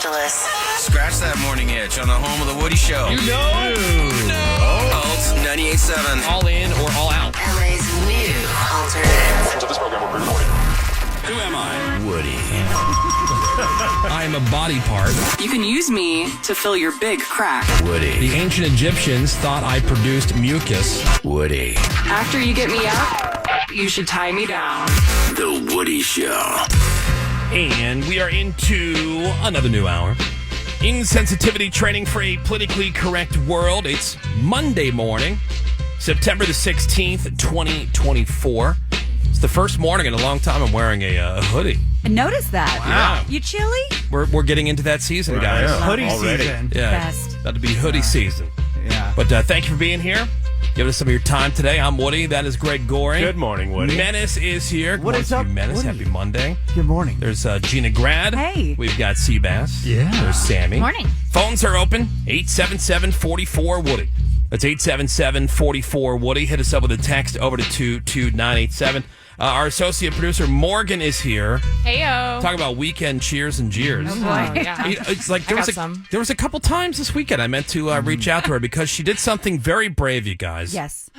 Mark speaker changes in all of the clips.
Speaker 1: Angeles.
Speaker 2: Scratch that morning itch on the home of the Woody Show.
Speaker 3: You know?
Speaker 2: Alt 98.7.
Speaker 3: All in or all out?
Speaker 1: LA's new alternative.
Speaker 4: So this program will be recorded.
Speaker 2: Who am I? Woody.
Speaker 3: I am a body part.
Speaker 5: You can use me to fill your big crack.
Speaker 2: Woody.
Speaker 3: The ancient Egyptians thought I produced mucus.
Speaker 2: Woody.
Speaker 5: After you get me up, you should tie me down.
Speaker 2: The Woody Show.
Speaker 3: And we are into another new hour. Insensitivity training for a politically correct world. It's Monday morning, September the 16th, 2024. It's the first morning in a long time I'm wearing a hoodie.
Speaker 6: I noticed that.
Speaker 3: Wow.
Speaker 6: You chilly?
Speaker 3: We're getting into that season, guys.
Speaker 7: Yeah.
Speaker 8: Hoodie
Speaker 7: Already.
Speaker 8: season.
Speaker 3: Yeah,
Speaker 6: Best.
Speaker 3: about to be hoodie season.
Speaker 8: Yeah.
Speaker 3: But thank you for being here. Giving us some of your time today. I'm Woody. That is Greg Goring.
Speaker 7: Good morning, Woody.
Speaker 3: Menace is here.
Speaker 8: What is
Speaker 3: Morning to you,
Speaker 8: up,
Speaker 3: Menace?
Speaker 8: Woody?
Speaker 3: Happy Monday.
Speaker 8: Good morning.
Speaker 3: There's Gina Grad.
Speaker 6: Hey.
Speaker 3: We've got Seabass.
Speaker 7: Yeah.
Speaker 3: There's Sammy.
Speaker 6: Morning.
Speaker 3: Phones are open. 877-44-WOODY. That's 877-44-WOODY. Hit us up with a text over to 22987. Our associate producer, Morgan, is here.
Speaker 9: Heyo.
Speaker 3: Talk about weekend cheers and jeers.
Speaker 9: Oh, boy. Yeah.
Speaker 3: It's like
Speaker 9: I got some.
Speaker 3: there was a couple times this weekend I meant to reach out to her because she did something very brave, you guys.
Speaker 6: Yes.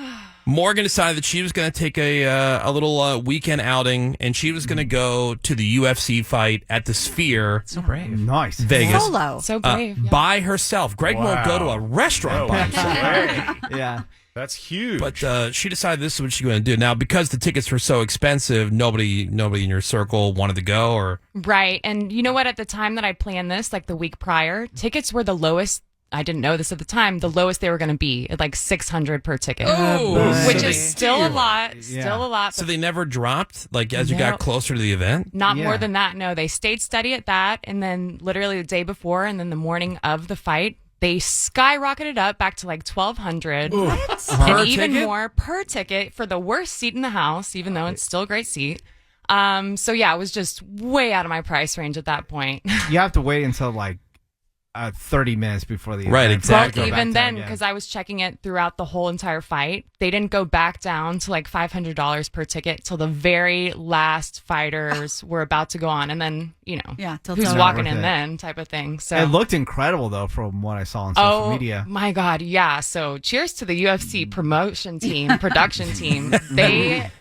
Speaker 3: Morgan decided that she was going to take a little weekend outing, and she was going to go to the UFC fight at the Sphere,
Speaker 8: So brave. Nice.
Speaker 3: Vegas,
Speaker 6: Solo.
Speaker 9: So brave. Yeah.
Speaker 3: by herself. Greg won't
Speaker 7: Wow.
Speaker 3: go to a restaurant by himself.
Speaker 8: Yeah.
Speaker 7: That's huge.
Speaker 3: But she decided this is what she's going to do. Now, because the tickets were so expensive, nobody in your circle wanted to go. Or
Speaker 9: Right. And you know what? At the time that I planned this, like the week prior, tickets were the lowest. I didn't know this at the time. The lowest they were going to be at like $600 per ticket, which
Speaker 3: so
Speaker 9: is still a lot.
Speaker 8: Yeah.
Speaker 9: Still a lot.
Speaker 3: so
Speaker 9: But
Speaker 3: they never dropped, like as you
Speaker 9: No.
Speaker 3: got closer to the event.
Speaker 9: not
Speaker 8: Yeah.
Speaker 9: more than that. No, they stayed steady at that. And then literally the day before and then the morning of the fight, they skyrocketed up back to like $1,200
Speaker 3: Per
Speaker 9: and even
Speaker 3: ticket?
Speaker 9: more per ticket for the worst seat in the house, even though it's still a great seat. So yeah, it was just way out of my price range at that point.
Speaker 8: You have to wait until like 30 minutes before the
Speaker 3: Right,
Speaker 8: event.
Speaker 3: exactly.
Speaker 8: Go back
Speaker 9: Even
Speaker 8: to
Speaker 9: then,
Speaker 8: again.
Speaker 9: because I was checking it throughout the whole entire fight, they didn't go back down to like $500 per ticket till the very last fighters were about to go on, and then
Speaker 6: Yeah, till
Speaker 9: who's
Speaker 6: total.
Speaker 9: walking
Speaker 8: Worth
Speaker 9: in
Speaker 8: it.
Speaker 9: then type of thing. So
Speaker 8: It looked incredible though from what I saw on social media.
Speaker 9: my God, yeah. So cheers to the UFC promotion team, production team.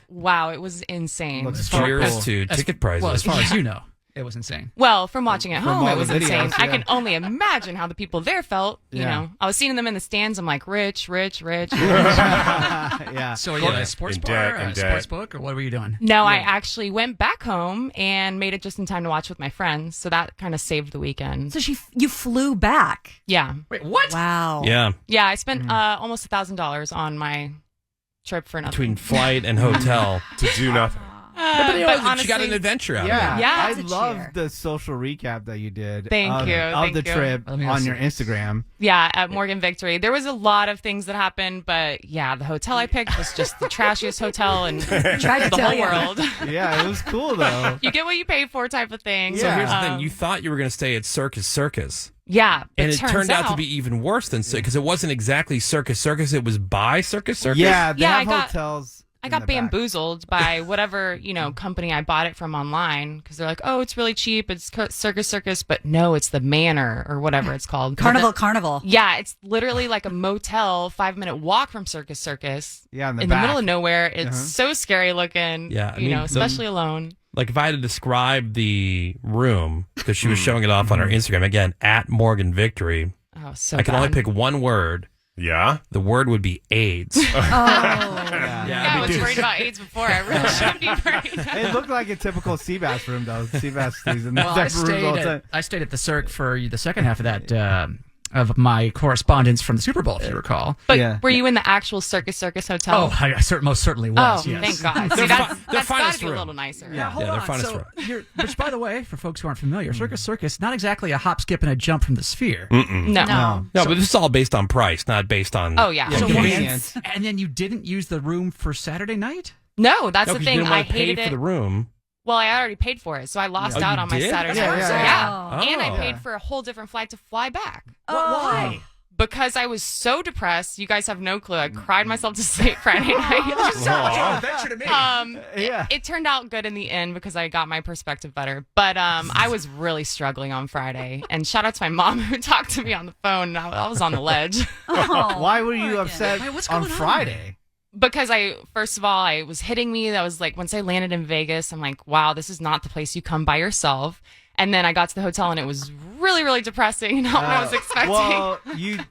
Speaker 9: Wow, it was insane.
Speaker 8: Looks so
Speaker 3: Cheers
Speaker 8: cool.
Speaker 3: to ticket prices.
Speaker 10: Well, as far as you know, it was insane.
Speaker 9: Well, from watching at
Speaker 8: From
Speaker 9: home,
Speaker 8: all
Speaker 9: it was
Speaker 8: the videos,
Speaker 9: insane. I
Speaker 8: yeah.
Speaker 9: can only imagine how the people there felt. You
Speaker 8: Yeah.
Speaker 9: know, I was seeing them in the stands. I'm like, rich.
Speaker 8: Yeah.
Speaker 10: So, yeah, a sports
Speaker 7: In
Speaker 10: bar,
Speaker 7: debt, in
Speaker 10: a
Speaker 7: debt.
Speaker 10: sports book, or what were you doing?
Speaker 9: No, I actually went back home and made it just in time to watch with my friends. So that kind of saved the weekend.
Speaker 6: So you flew back.
Speaker 9: Yeah.
Speaker 10: Wait, what?
Speaker 6: Wow.
Speaker 3: Yeah,
Speaker 9: Yeah, I spent almost $1,000 on my trip for nothing.
Speaker 3: between flight and hotel.
Speaker 7: to do nothing.
Speaker 9: but
Speaker 3: She
Speaker 9: honestly,
Speaker 3: got an adventure out of
Speaker 8: Yeah,
Speaker 3: it.
Speaker 9: Yeah.
Speaker 8: I
Speaker 6: That's a
Speaker 8: love
Speaker 6: cheer.
Speaker 8: the social recap that you did.
Speaker 9: Thank
Speaker 8: of,
Speaker 9: you,
Speaker 8: Of
Speaker 9: thank
Speaker 8: the
Speaker 9: you.
Speaker 8: trip
Speaker 10: Let me go
Speaker 8: on
Speaker 10: see
Speaker 8: your
Speaker 10: it.
Speaker 8: Instagram.
Speaker 9: Yeah, at Morgan Victory. There was a lot of things that happened, but yeah, the hotel I picked was just the trashiest hotel in
Speaker 6: Tried to
Speaker 9: the
Speaker 6: tell
Speaker 9: whole
Speaker 6: you.
Speaker 9: world.
Speaker 8: Yeah, it was cool though.
Speaker 9: You get what you pay for type of thing.
Speaker 3: So here's the
Speaker 9: Um,
Speaker 3: thing: you thought you were going to stay at Circus,
Speaker 9: yeah, but
Speaker 3: and it
Speaker 9: turns
Speaker 3: turned out to be even worse than because it wasn't exactly Circus. It was by Circus.
Speaker 8: Yeah, they
Speaker 9: Yeah,
Speaker 8: have
Speaker 9: I got-
Speaker 8: hotels.
Speaker 9: I
Speaker 8: in
Speaker 9: got
Speaker 8: the back.
Speaker 9: bamboozled by whatever, company I bought it from online because they're like, oh, it's really cheap. It's Circus, but no, it's the Manor or whatever it's called.
Speaker 6: Carnival.
Speaker 9: Yeah, it's literally like a motel, 5-minute walk from Circus.
Speaker 8: Yeah, in
Speaker 9: in
Speaker 8: the
Speaker 9: the middle
Speaker 8: back.
Speaker 9: of nowhere. It's so scary looking.
Speaker 3: Yeah, I mean,
Speaker 9: especially alone.
Speaker 3: Like if I had to describe the room, because she was showing it off on her Instagram again at Morgan Victory,
Speaker 9: Oh, so
Speaker 3: I can only
Speaker 9: bad.
Speaker 3: pick one word.
Speaker 7: Yeah?
Speaker 3: The word would be AIDS.
Speaker 9: Yeah, I was worried about AIDS before. I really should be worried.
Speaker 8: It looked like a typical Seabass room though. Seabass stays in that
Speaker 10: Well,
Speaker 8: type of room all the time.
Speaker 10: I stayed at the Cirque for the second half of that, of my correspondence from the Super Bowl, if you recall.
Speaker 9: But
Speaker 8: Yeah.
Speaker 9: were you in the actual Circus hotel?
Speaker 10: Oh, I most certainly was,
Speaker 9: Oh,
Speaker 10: yes.
Speaker 9: thank God.
Speaker 3: They're
Speaker 9: See, that's
Speaker 3: finest
Speaker 9: got to be a
Speaker 3: room.
Speaker 9: little nicer.
Speaker 8: Yeah.
Speaker 10: Hold
Speaker 3: they're
Speaker 10: on.
Speaker 3: finest
Speaker 10: So
Speaker 3: room.
Speaker 10: which, by the way, for folks who aren't familiar, Circus, not exactly a hop, skip, and a jump from the Sphere.
Speaker 9: No.
Speaker 8: No.
Speaker 3: No, but this is all based on price, not based on.
Speaker 9: Oh, yeah.
Speaker 10: So
Speaker 8: Convenience.
Speaker 10: and then you didn't use the room for Saturday night?
Speaker 9: No, that's
Speaker 3: No,
Speaker 9: the
Speaker 3: 'cause you
Speaker 9: thing.
Speaker 3: didn't
Speaker 9: I
Speaker 3: want to pay
Speaker 9: hated
Speaker 3: for
Speaker 9: it.
Speaker 3: the room.
Speaker 9: Well, I already paid for it, so I lost
Speaker 3: Oh,
Speaker 9: out
Speaker 3: you
Speaker 9: on my
Speaker 3: did?
Speaker 9: Saturday.
Speaker 8: Yeah, yeah,
Speaker 9: So,
Speaker 8: yeah.
Speaker 9: And I
Speaker 3: Oh.
Speaker 9: paid for a whole different flight to fly back.
Speaker 10: Why?
Speaker 9: because I was so depressed. You guys have no clue. I cried myself to sleep Friday night.
Speaker 10: adventure to me.
Speaker 9: It turned out good in the end because I got my perspective better. But I was really struggling on Friday. And shout out to my mom who talked to me on the phone. I was on the ledge.
Speaker 8: Why were you upset
Speaker 10: Wait, what's
Speaker 8: on
Speaker 10: going on?
Speaker 8: Friday?
Speaker 9: Because first of all, I was hitting me. That was like, once I landed in Vegas, I'm like, wow, this is not the place you come by yourself. And then I got to the hotel and it was really, really depressing. Not what I was expecting.
Speaker 8: Well,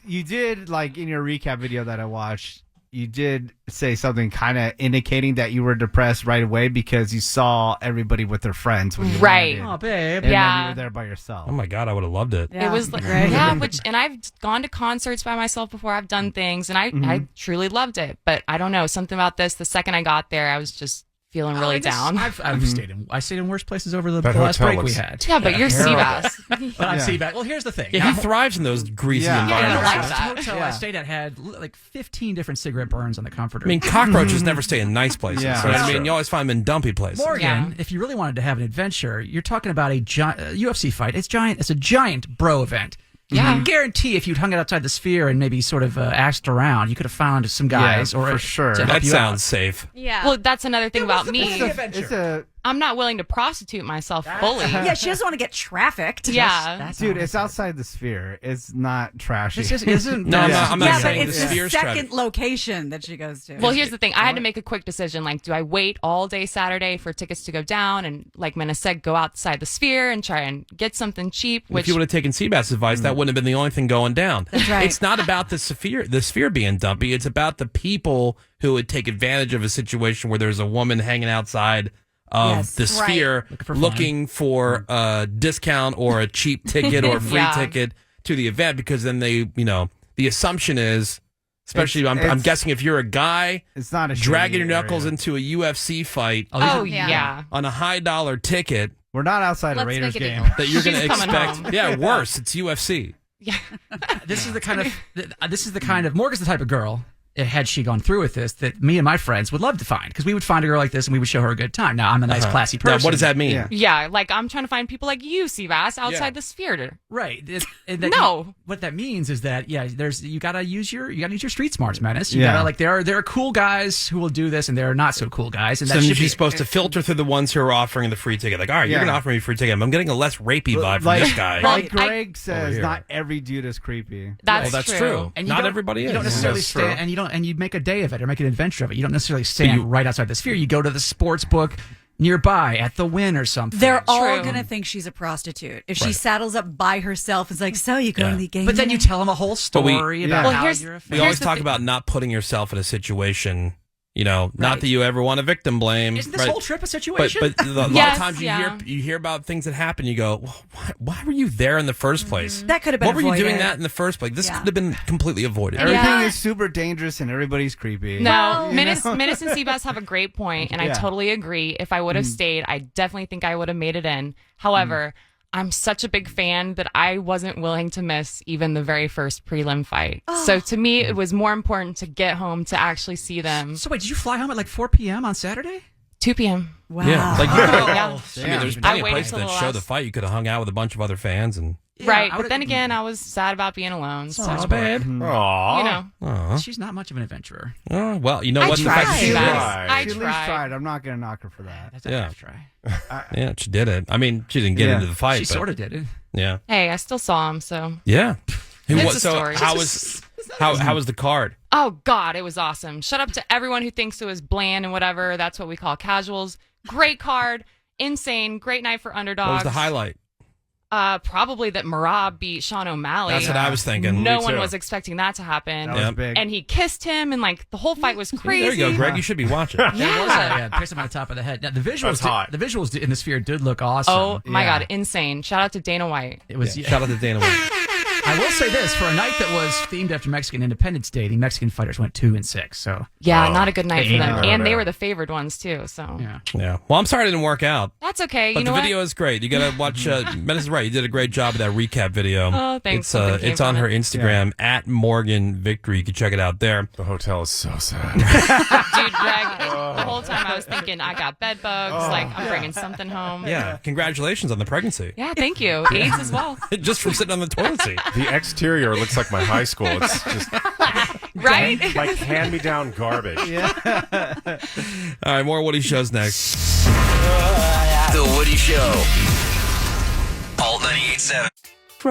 Speaker 8: you did, like, in your recap video that I watched, you did say something kind of indicating that you were depressed right away because you saw everybody with their friends when you
Speaker 9: Right.
Speaker 8: landed.
Speaker 10: Oh, babe.
Speaker 8: And
Speaker 9: Yeah.
Speaker 8: then you were there by yourself.
Speaker 3: Oh my God, I would have loved it.
Speaker 6: Yeah.
Speaker 9: It was like,
Speaker 6: Right.
Speaker 9: yeah, and I've gone to concerts by myself before. I've done things and I truly loved it. But I don't know, something about this, the second I got there, I was just feeling really down.
Speaker 10: I've stayed in worse places over the
Speaker 7: That
Speaker 10: last
Speaker 7: hotel
Speaker 10: break we
Speaker 7: looks-
Speaker 10: had.
Speaker 9: Yeah, but you're Seabass.
Speaker 10: But I'm Seabass. Well, here's the thing.
Speaker 3: Yeah, he thrives in those greasy
Speaker 8: Yeah.
Speaker 9: Yeah, I don't
Speaker 3: environments.
Speaker 9: like
Speaker 10: The
Speaker 9: that.
Speaker 10: hotel I stayed at had like 15 different cigarette burns on the comforter.
Speaker 3: I mean, cockroaches never stay in nice places.
Speaker 8: Yeah.
Speaker 3: You know what
Speaker 7: That's
Speaker 3: I mean?
Speaker 7: true.
Speaker 3: You always find them in dumpy places.
Speaker 10: Morgan,
Speaker 9: Yeah.
Speaker 10: if you really wanted to have an adventure, you're talking about a UFC fight. It's giant. It's a giant bro event.
Speaker 9: Yeah.
Speaker 10: I guarantee if you'd hung it outside the Sphere and maybe sort of asked around, you could have found some guys.
Speaker 8: Yeah,
Speaker 10: or
Speaker 8: for sure.
Speaker 10: to help
Speaker 3: That
Speaker 10: you
Speaker 3: sounds
Speaker 10: out.
Speaker 3: safe.
Speaker 6: Yeah.
Speaker 9: Well, that's another thing about me.
Speaker 8: It's a
Speaker 9: I'm not willing to prostitute myself fully.
Speaker 6: yeah, she doesn't want to get trafficked.
Speaker 9: Yeah.
Speaker 10: That's
Speaker 8: dude.
Speaker 10: all
Speaker 8: It's
Speaker 10: I said.
Speaker 8: outside the Sphere. It's not trashy.
Speaker 10: This just isn't.
Speaker 3: No,
Speaker 8: Yeah.
Speaker 3: I'm not
Speaker 6: Yeah, but
Speaker 3: saying
Speaker 6: it's
Speaker 3: the
Speaker 6: the
Speaker 3: Sphere's
Speaker 6: second
Speaker 3: credit.
Speaker 6: location that she goes to.
Speaker 9: Well, here's the thing. I had to make a quick decision. Like, do I wait all day Saturday for tickets to go down and, like Minna said, go outside the Sphere and try and get something cheap?
Speaker 3: If
Speaker 9: Which
Speaker 3: you would have taken Seabass' advice, that wouldn't have been the only thing going down.
Speaker 6: That's right.
Speaker 3: It's not about the sphere being dumpy. It's about the people who would take advantage of a situation where there's a woman hanging outside of
Speaker 6: Yes,
Speaker 3: the
Speaker 6: right.
Speaker 3: Sphere looking for a discount or a cheap ticket or a free
Speaker 9: Yeah.
Speaker 3: ticket to the event because then they, the assumption is, especially I'm
Speaker 8: It's-
Speaker 3: guessing if you're a guy
Speaker 8: It's not a
Speaker 3: dragging your
Speaker 8: shady
Speaker 3: knuckles
Speaker 8: area.
Speaker 3: into a UFC fight
Speaker 9: oh
Speaker 6: Yeah.
Speaker 9: yeah.
Speaker 3: on a high dollar ticket
Speaker 8: We're not outside a
Speaker 6: Let's
Speaker 8: Raiders
Speaker 6: make it
Speaker 8: game.
Speaker 6: equal.
Speaker 3: that you're going to
Speaker 9: She's coming
Speaker 3: expect.
Speaker 9: home.
Speaker 3: Yeah, worse. It's UFC.
Speaker 9: Yeah.
Speaker 10: This is the kind of Morgan's the type of girl. Had she gone through with this, that me and my friends would love to find, because we would find a girl like this and we would show her a good time. Now I'm a nice, classy person.
Speaker 3: Now, what does that mean?
Speaker 8: Yeah.
Speaker 9: Yeah, like I'm trying to find people like you, Seabass, outside
Speaker 3: Yeah.
Speaker 9: the Sphere.
Speaker 10: Right?
Speaker 9: No.
Speaker 10: What that means is that you gotta use your street smarts, Menace.
Speaker 8: Yeah.
Speaker 10: There are cool guys who will do this, and there are not so cool guys, and
Speaker 3: So
Speaker 10: that
Speaker 3: then
Speaker 10: should
Speaker 3: you're
Speaker 10: be
Speaker 3: supposed to filter through the ones who are offering the free ticket. Like, all right, you're
Speaker 8: Yeah.
Speaker 3: going to offer me a free ticket. I'm getting a less rapey vibe from
Speaker 8: Like-
Speaker 3: this guy.
Speaker 8: Like
Speaker 9: Well,
Speaker 8: Greg says,
Speaker 3: here.
Speaker 8: not every dude is creepy.
Speaker 9: That's,
Speaker 3: Well, that's true.
Speaker 10: And
Speaker 3: Not
Speaker 10: don't-
Speaker 3: everybody
Speaker 10: You
Speaker 3: is.
Speaker 10: don't necessarily
Speaker 8: That's true.
Speaker 10: stand, and you make a day of it or make an adventure of it. You don't necessarily stand right outside the Sphere. You go to the sports book nearby at the Wynn or something.
Speaker 6: They're all
Speaker 9: True.
Speaker 6: going to think she's a prostitute. If she saddles up by herself, it's like, so you go
Speaker 3: Yeah.
Speaker 6: to the game.
Speaker 10: But then you tell them a whole
Speaker 3: But we-
Speaker 10: story
Speaker 8: Yeah.
Speaker 10: about
Speaker 9: Well,
Speaker 10: how
Speaker 9: here's-
Speaker 10: you're a
Speaker 3: We
Speaker 9: Here's
Speaker 3: always
Speaker 9: the
Speaker 3: talk
Speaker 9: thing.
Speaker 3: about not putting yourself in a situation, not
Speaker 10: Right.
Speaker 3: that you ever want to victim blame.
Speaker 10: Isn't this
Speaker 3: right?
Speaker 10: whole trip a situation?
Speaker 3: But a lot
Speaker 9: Yes,
Speaker 3: of times
Speaker 9: yeah.
Speaker 3: you hear about things that happen. You go, well, why were you there in the first place?
Speaker 6: that could have been
Speaker 3: What were you
Speaker 6: avoided.
Speaker 3: doing that in the first place? This
Speaker 6: Yeah.
Speaker 3: could have been completely avoided.
Speaker 8: Everything
Speaker 9: Yeah.
Speaker 8: is super dangerous and everybody's creepy.
Speaker 9: No,
Speaker 8: You
Speaker 9: Menace
Speaker 8: know?
Speaker 9: and Seabass have a great point, and I
Speaker 8: Yeah.
Speaker 9: totally agree. If I would have stayed, I definitely think I would have made it in. However, I'm such a big fan that I wasn't willing to miss even the very first prelim fight. So to me, it was more important to get home to actually see them.
Speaker 10: So wait, did you fly home at like 4 p.m. on Saturday?
Speaker 9: 2 p.m.
Speaker 6: Wow.
Speaker 3: Yeah, like you could have.
Speaker 9: Yeah.
Speaker 3: I mean, there's
Speaker 8: Damn.
Speaker 3: plenty
Speaker 9: I
Speaker 3: of
Speaker 9: waited
Speaker 3: places
Speaker 9: till
Speaker 3: that
Speaker 9: the
Speaker 3: show
Speaker 9: last-
Speaker 3: the fight. You could have hung out with a bunch of other fans and.
Speaker 9: Right,
Speaker 10: I
Speaker 9: but
Speaker 10: would've-
Speaker 9: then again, I was sad about being alone. So,
Speaker 3: Not bad.
Speaker 7: Aw.
Speaker 9: you know,
Speaker 3: Aw.
Speaker 10: She's not much of an adventurer.
Speaker 3: Oh, well, you know
Speaker 9: I
Speaker 3: what? The fact that
Speaker 9: tried.
Speaker 3: she
Speaker 9: You
Speaker 3: did it.
Speaker 9: guys. I
Speaker 8: She at least
Speaker 9: tried.
Speaker 8: tried. I'm not going to knock her for that.
Speaker 10: That's a
Speaker 3: Yeah.
Speaker 10: half try.
Speaker 3: Yeah, she did it. I mean, she didn't get
Speaker 8: Yeah.
Speaker 3: into the fight.
Speaker 10: She
Speaker 3: but,
Speaker 10: sort of did it.
Speaker 3: Yeah.
Speaker 9: Hey, I still saw him. So,
Speaker 3: Yeah.
Speaker 9: It's a
Speaker 3: So
Speaker 9: story.
Speaker 3: how was the card?
Speaker 9: oh God, it was awesome. Shut up to everyone who thinks it was bland and whatever. That's what we call casuals. Great card, insane, great night for underdogs.
Speaker 3: What was the highlight?
Speaker 9: Probably that Marab beat Sean O'Malley.
Speaker 3: That's what I was thinking.
Speaker 9: No
Speaker 7: Me
Speaker 9: one
Speaker 7: too.
Speaker 9: was expecting that to happen.
Speaker 8: That was
Speaker 3: Yep.
Speaker 8: big.
Speaker 9: And he kissed him, and like the whole fight was crazy.
Speaker 3: There you go, Greg. You should be watching.
Speaker 9: Yeah.
Speaker 10: Yeah, picks him on the top of the head. Now, the visuals,
Speaker 7: That's hot.
Speaker 10: The visuals in the Sphere did look awesome.
Speaker 9: Oh my
Speaker 8: Yeah.
Speaker 9: God, insane! Shout out to Dana White.
Speaker 10: It was.
Speaker 3: Yeah. Shout out to Dana White.
Speaker 10: I will say this: for a night that was themed after Mexican Independence Day, the Mexican fighters went 2-6. So
Speaker 9: Yeah, not a good night for
Speaker 10: Hey,
Speaker 9: them,
Speaker 7: no,
Speaker 9: and they
Speaker 7: no.
Speaker 9: were the favored ones too. So
Speaker 10: yeah.
Speaker 3: Yeah. Well, I'm sorry it didn't work out.
Speaker 9: that's okay.
Speaker 3: But
Speaker 9: You know
Speaker 3: the
Speaker 9: what?
Speaker 3: video is great. You got to watch. Menace is right. You did a great job of that recap video.
Speaker 9: Oh, thanks.
Speaker 3: It's
Speaker 9: Something came
Speaker 3: it's on
Speaker 9: from
Speaker 3: her
Speaker 9: it.
Speaker 3: Instagram at Morgan Victory. You can check it out there.
Speaker 7: The hotel is so sad.
Speaker 9: Dude, Greg, the whole time I was thinking I got bed bugs. Like I'm bringing something home.
Speaker 3: Yeah. Congratulations on the pregnancy.
Speaker 9: Yeah, thank you. AIDS as well.
Speaker 3: Just from sitting on the toilet seat.
Speaker 7: The exterior looks like my high school. It's just
Speaker 9: Right?
Speaker 7: like hand-me-down garbage.
Speaker 3: All right, more Woody shows next.
Speaker 2: The Woody Show. Alt 98.7.